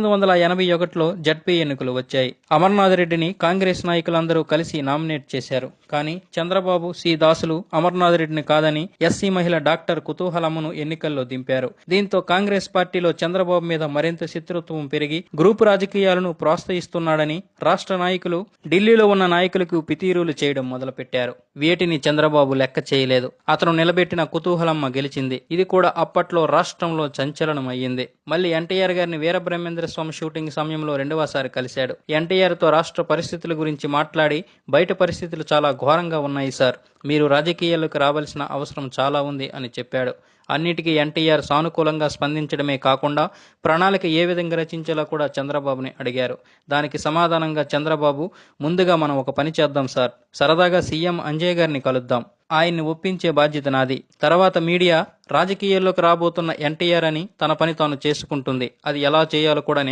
1981లో ZP ఎన్నికలు వచ్చాయి. అమర్నాథ్ రెడ్డిని కాంగ్రెస్ నాయకులందరూ కలిసి నామినేట్ చేశారు. కానీ చంద్రబాబు, సి దాసులు అమర్నాథ్ రెడ్డిని కాదని ఎస్సీ మహిళ డాక్టర్ కుతూహలమ్మను ఎన్నికల్లో దింపారు. దీంతో కాంగ్రెస్ పార్టీలో చంద్రబాబు మీద మరింత శత్రుత్వం పెరిగి గ్రూపు రాజకీయాలను ప్రోత్సహిస్తున్నాడని రాష్ట్ర నాయకులు ఢిల్లీలో ఉన్న నాయకులకు పితీరులు చేయడం మొదలుపెట్టారు. వీటిని చంద్రబాబు లెక్క చేయలేదు. అతను నిలబెట్టిన కుతూహలమ్మ గెలిచింది. ఇది కూడా అప్పట్లో రాష్ట్రంలో సంచలనం అయ్యింది. మళ్ళీ ఎన్టీఆర్ గారిని వీరబ్రహ్మేంద్ర స్వామి షూటింగ్ సమయంలో రెండవసారి కలిశాడు. ఎన్టీఆర్ తో రాష్ట్ర పరిస్థితుల గురించి మాట్లాడి, బయట పరిస్థితులు చాలా ఘోరంగా ఉన్నాయి సార్, మీరు రాజకీయాలకు రావాల్సిన అవసరం చాలా ఉంది అని చెప్పాడు. అన్నిటికీ ఎన్టీఆర్ సానుకూలంగా స్పందించడమే కాకుండా ప్రణాళిక ఏ విధంగా రచించాలో కూడా చంద్రబాబుని అడిగారు. దానికి సమాధానంగా చంద్రబాబు, ముందుగా మనం ఒక పని చేద్దాం సార్, సరదాగా సీఎం అంజయ్ గారిని కలుద్దాం, ఆయన్ని ఒప్పించే బాధ్యత నాది. తర్వాత మీడియా రాజకీయాల్లోకి రాబోతున్న ఎన్టీఆర్ అని తన పని తాను చేసుకుంటుంది. అది ఎలా చేయాలో కూడా